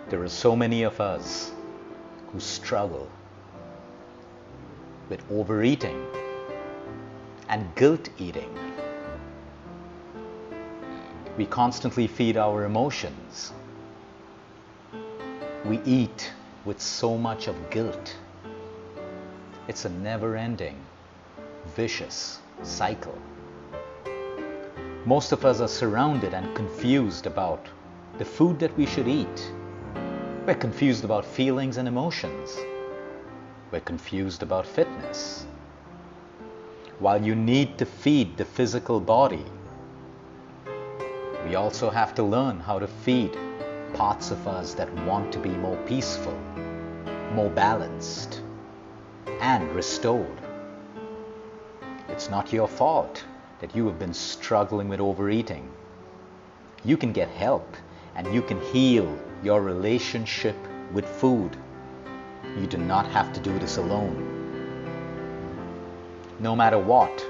There are so many of us who struggle with overeating and guilt eating. We constantly feed our emotions. We eat with so much of guilt. It's a never-ending, vicious cycle. Most of us are surrounded and confused about the food that we should eat. We're confused about feelings and emotions. We're confused about fitness. While you need to feed the physical body, we also have to learn how to feed parts of us that want to be more peaceful, more balanced, and restored. It's not your fault that you have been struggling with overeating. You can get help and you can heal your relationship with food. You do not have to do this alone. No matter what,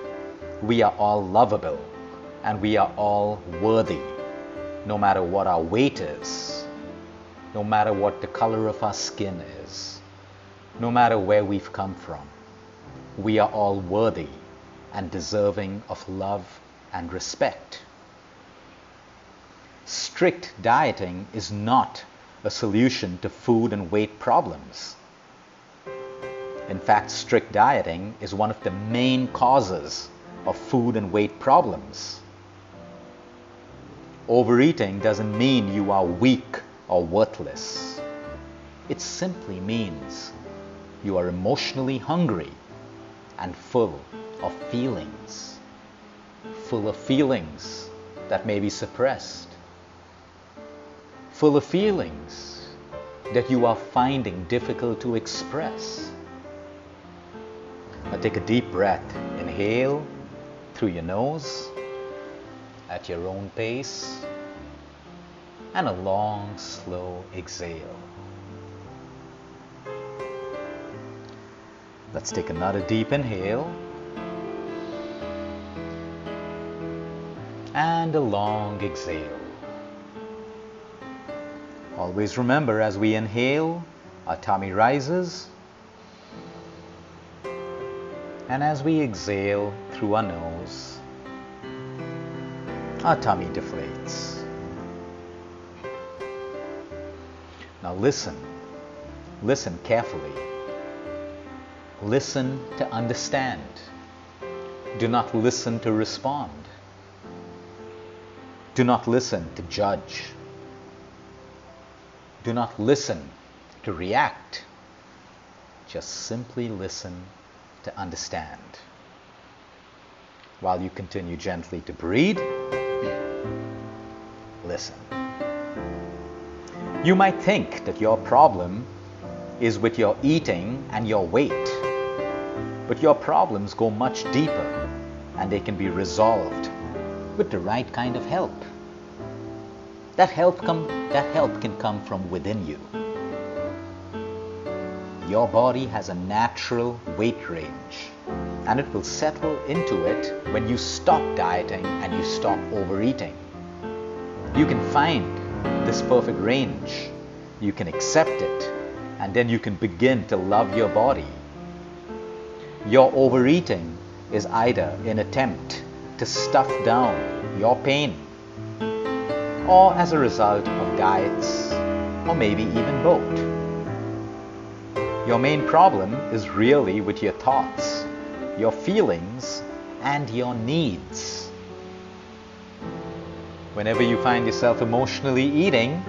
we are all lovable and we are all worthy. No matter what our weight is, no matter what the color of our skin is, no matter where we've come from, we are all worthy and deserving of love and respect. Strict dieting is not a solution to food and weight problems. In fact, strict dieting is one of the main causes of food and weight problems. Overeating doesn't mean you are weak or worthless. It simply means you are emotionally hungry and full of feelings. Full of feelings that may be suppressed. Full of feelings that you are finding difficult to express. Now take a deep breath. Inhale through your nose at your own pace, and a long, slow exhale. Let's take another deep inhale and a long exhale. Always remember, as we inhale, our tummy rises, and as we exhale through our nose, our tummy deflates. Now listen carefully. Listen to understand. Do not listen to respond. Do not listen to judge. Do not listen to react. Just simply listen to understand. While you continue gently to breathe, listen. You might think that your problem is with your eating and your weight, but your problems go much deeper and they can be resolved with the right kind of help. That help can come from within you. Your body has a natural weight range, and it will settle into it when you stop dieting and you stop overeating. You can find this perfect range. You can accept it, and then you can begin to love your body. Your overeating is either an attempt to stuff down your pain, or as a result of diets, or maybe even both. Your main problem is really with your thoughts, your feelings, and your needs. Whenever you find yourself emotionally eating,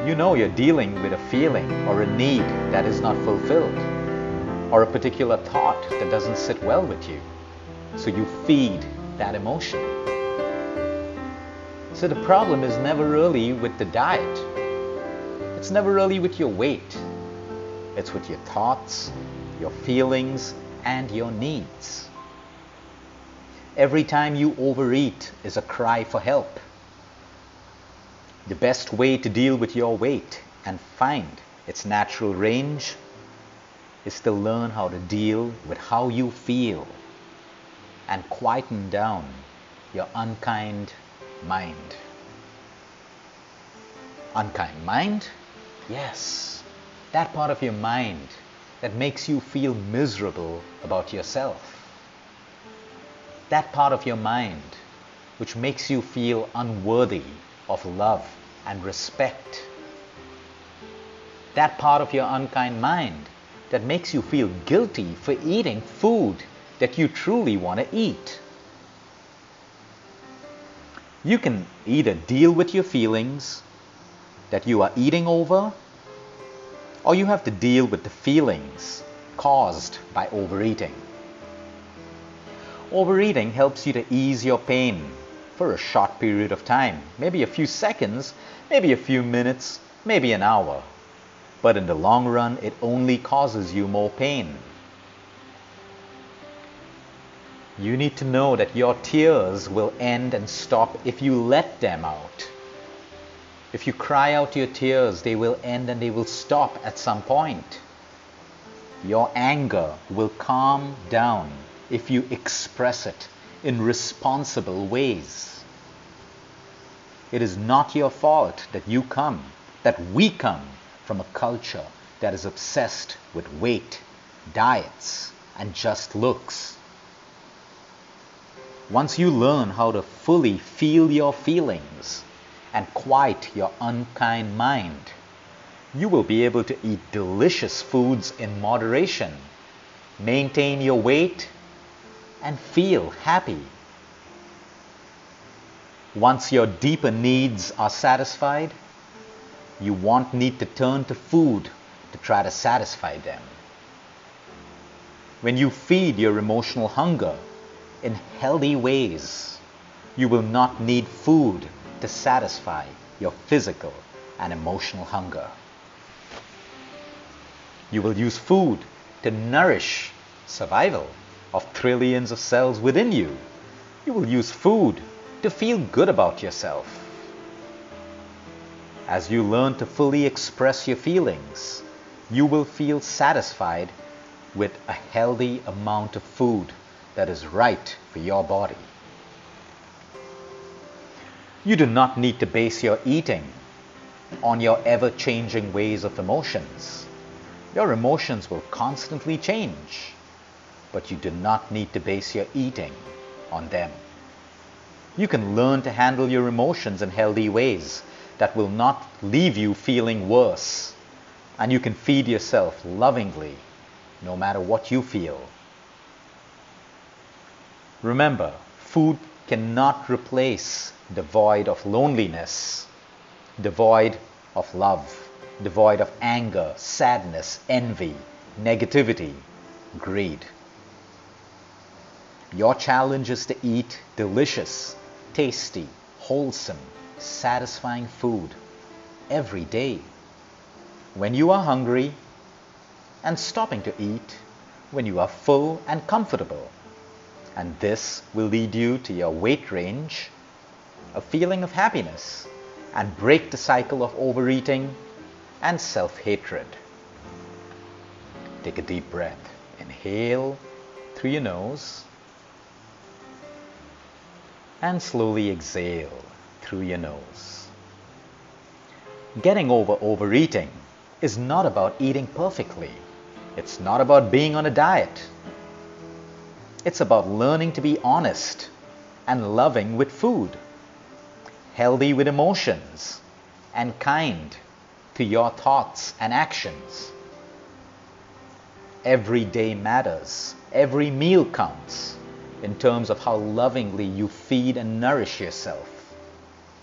you know you're dealing with a feeling or a need that is not fulfilled, or a particular thought that doesn't sit well with you. So you feed that emotion. So the problem is never really with the diet. It's never really with your weight. It's with your thoughts, your feelings, and your needs. Every time you overeat is a cry for help. The best way to deal with your weight and find its natural range is to learn how to deal with how you feel and quieten down your unkind mind. Unkind mind Yes, that part of your mind that makes you feel miserable about yourself. That part of your mind which makes you feel unworthy of love and respect. That part of your unkind mind that makes you feel guilty for eating food that you truly want to eat. You can either deal with your feelings that you are eating over, or you have to deal with the feelings caused by overeating. Overeating helps you to ease your pain for a short period of time, maybe a few seconds, maybe a few minutes, maybe an hour. But in the long run, it only causes you more pain. You need to know that your tears will end and stop if you let them out. If you cry out your tears, they will end and they will stop at some point. Your anger will calm down if you express it in responsible ways. It is not your fault that we come from a culture that is obsessed with weight, diets, and just looks. Once you learn how to fully feel your feelings and quiet your unkind mind, you will be able to eat delicious foods in moderation, maintain your weight, and feel happy. Once your deeper needs are satisfied, you won't need to turn to food to try to satisfy them. When you feed your emotional hunger in healthy ways, you will not need food to satisfy your physical and emotional hunger. You will use food to nourish survival of trillions of cells within you. You will use food to feel good about yourself. As you learn to fully express your feelings, you will feel satisfied with a healthy amount of food that is right for your body. You do not need to base your eating on your ever-changing ways of emotions. Your emotions will constantly change, but you do not need to base your eating on them. You can learn to handle your emotions in healthy ways that will not leave you feeling worse, and you can feed yourself lovingly no matter what you feel. Remember, food cannot replace the void of loneliness, the void of love, the void of anger, sadness, envy, negativity, greed. Your challenge is to eat delicious, tasty, wholesome, satisfying food every day. When you are hungry, and stopping to eat when you are full and comfortable. And this will lead you to your weight range, a feeling of happiness, and break the cycle of overeating and self-hatred. Take a deep breath. Inhale through your nose and slowly exhale through your nose. Getting over overeating is not about eating perfectly. It's not about being on a diet. It's about learning to be honest and loving with food, healthy with emotions, and kind to your thoughts and actions. Every day matters. Every meal counts in terms of how lovingly you feed and nourish yourself,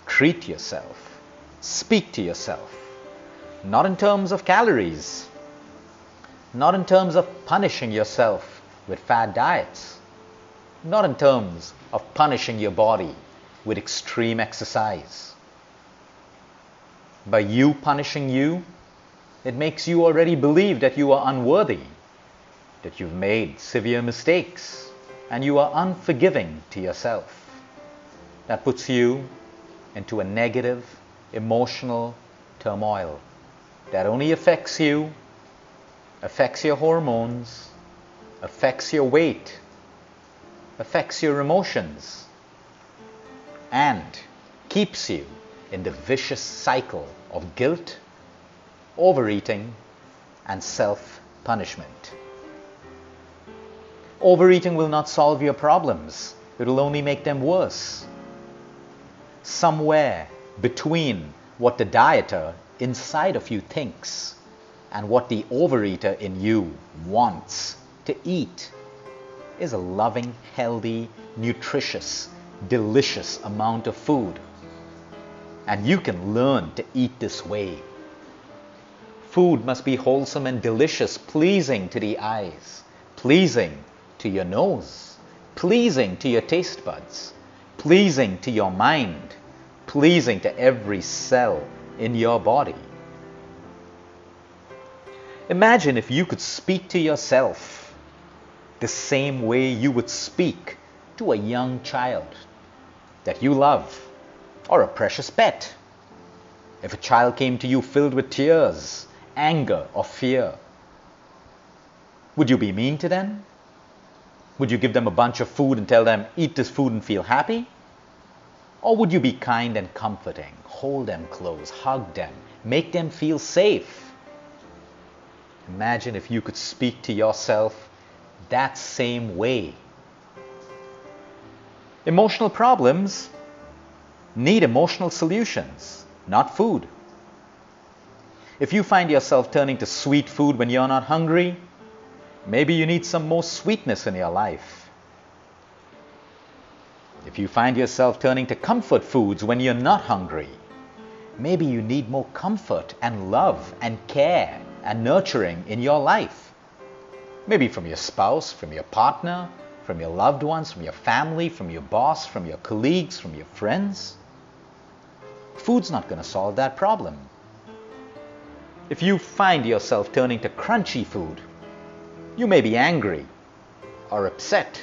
treat yourself, speak to yourself, not in terms of calories, not in terms of punishing yourself with fad diets, not in terms of punishing your body with extreme exercise. By you punishing you, it makes you already believe that you are unworthy, that you've made severe mistakes, and you are unforgiving to yourself. That puts you into a negative, emotional turmoil that only affects you, affects your hormones, affects your weight, affects your emotions, and keeps you in the vicious cycle of guilt overeating, and self-punishment. Overeating will not solve your problems. It will only make them worse. Somewhere between what the dieter inside of you thinks and what the overeater in you wants to eat is a loving, healthy, nutritious, delicious amount of food. And you can learn to eat this way. Food must be wholesome and delicious, pleasing to the eyes, pleasing to your nose, pleasing to your taste buds, pleasing to your mind, pleasing to every cell in your body. Imagine if you could speak to yourself the same way you would speak to a young child that you love or a precious pet. If a child came to you filled with tears, anger, or fear, would you be mean to them? Would you give them a bunch of food and tell them, eat this food and feel happy? Or would you be kind and comforting, hold them close, hug them, make them feel safe? Imagine if you could speak to yourself that same way. Emotional problems need emotional solutions, not food. If you find yourself turning to sweet food when you're not hungry, maybe you need some more sweetness in your life. If you find yourself turning to comfort foods when you're not hungry, maybe you need more comfort and love and care and nurturing in your life. Maybe from your spouse, from your partner, from your loved ones, from your family, from your boss, from your colleagues, from your friends. Food's not going to solve that problem. If you find yourself turning to crunchy food, you may be angry or upset.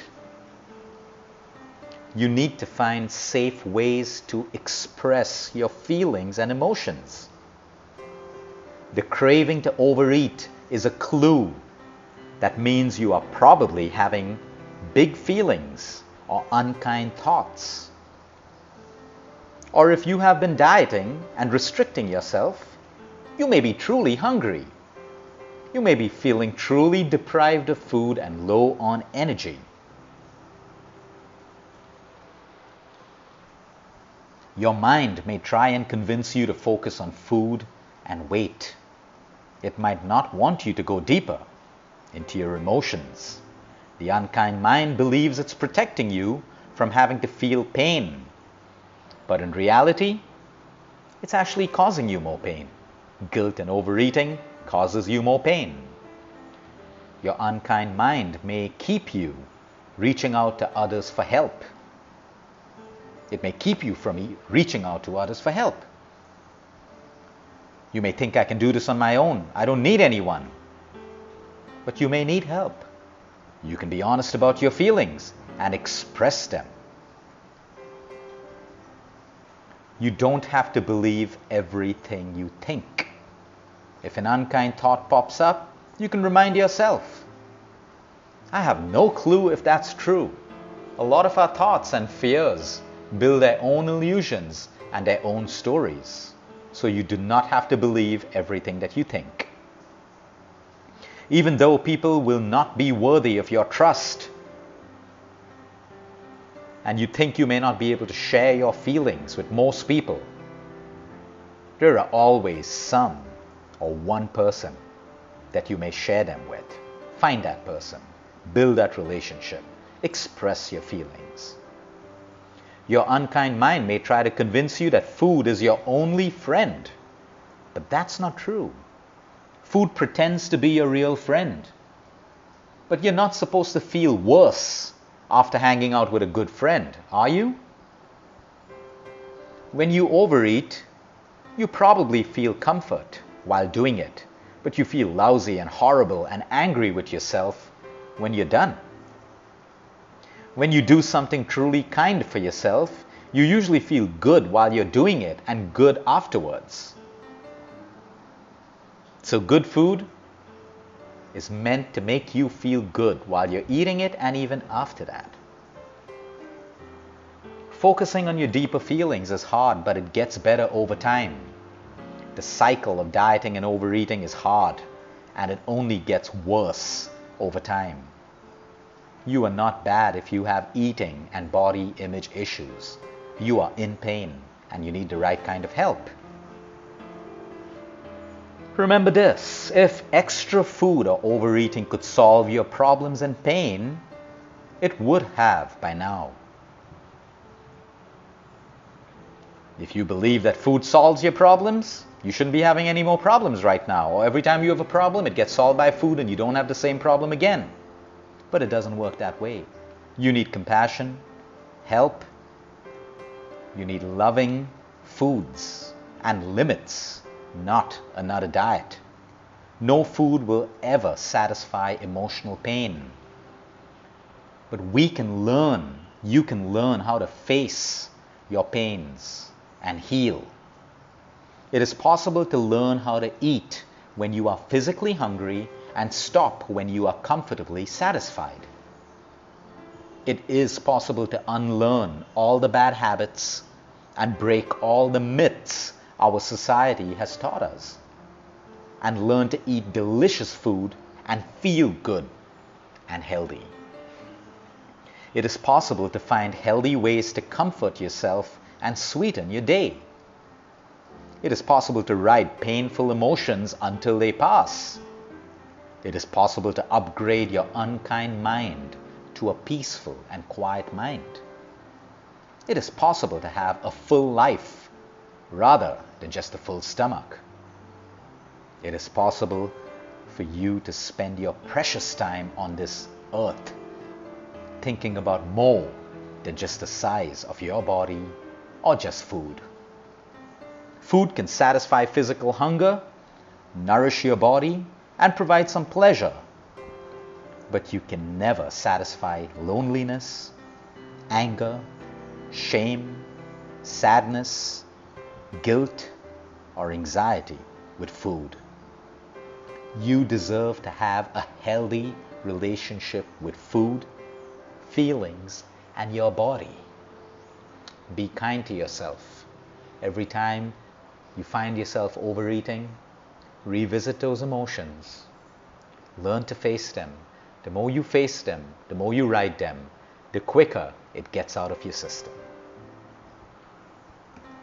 You need to find safe ways to express your feelings and emotions. The craving to overeat is a clue that means you are probably having big feelings or unkind thoughts. Or if you have been dieting and restricting yourself, you may be truly hungry. You may be feeling truly deprived of food and low on energy. Your mind may try and convince you to focus on food and weight. It might not want you to go deeper into your emotions. The unkind mind believes it's protecting you from having to feel pain. But in reality, it's actually causing you more pain. Guilt and overeating causes you more pain. Your unkind mind may keep you reaching out to others for help. It may keep you from reaching out to others for help. You may think, I can do this on my own. I don't need anyone. But you may need help. You can be honest about your feelings and express them. You don't have to believe everything you think. If an unkind thought pops up, you can remind yourself, I have no clue if that's true. A lot of our thoughts and fears build their own illusions and their own stories. So you do not have to believe everything that you think. Even though people will not be worthy of your trust, and you think you may not be able to share your feelings with most people, there are always some or one person that you may share them with. Find that person, build that relationship, express your feelings. Your unkind mind may try to convince you that food is your only friend, but that's not true. Food pretends to be your real friend, but you're not supposed to feel worse after hanging out with a good friend, are you? When you overeat, you probably feel comfort while doing it, but you feel lousy and horrible and angry with yourself when you're done. When you do something truly kind for yourself, you usually feel good while you're doing it and good afterwards. So good food is meant to make you feel good while you're eating it and even after that. Focusing on your deeper feelings is hard, but it gets better over time. The cycle of dieting and overeating is hard, and it only gets worse over time. You are not bad if you have eating and body image issues. You are in pain, and you need the right kind of help. Remember this: if extra food or overeating could solve your problems and pain, it would have by now. If you believe that food solves your problems, you shouldn't be having any more problems right now. Or every time you have a problem, it gets solved by food and you don't have the same problem again. But it doesn't work that way. You need compassion, help. You need loving foods and limits, not another diet. No food will ever satisfy emotional pain. But you can learn how to face your pains and heal. It is possible to learn how to eat when you are physically hungry and stop when you are comfortably satisfied. It is possible to unlearn all the bad habits and break all the myths our society has taught us, and learn to eat delicious food and feel good and healthy. It is possible to find healthy ways to comfort yourself and sweeten your day. It is possible to ride painful emotions until they pass. It is possible to upgrade your unkind mind to a peaceful and quiet mind. It is possible to have a full life rather than just a full stomach. It is possible for you to spend your precious time on this earth thinking about more than just the size of your body or just food. Food can satisfy physical hunger, nourish your body, and provide some pleasure. But you can never satisfy loneliness, anger, shame, sadness, guilt, or anxiety with food. You deserve to have a healthy relationship with food, feelings, and your body. Be kind to yourself. Every time you find yourself overeating, revisit those emotions. Learn to face them. The more you face them, the more you ride them, the quicker it gets out of your system.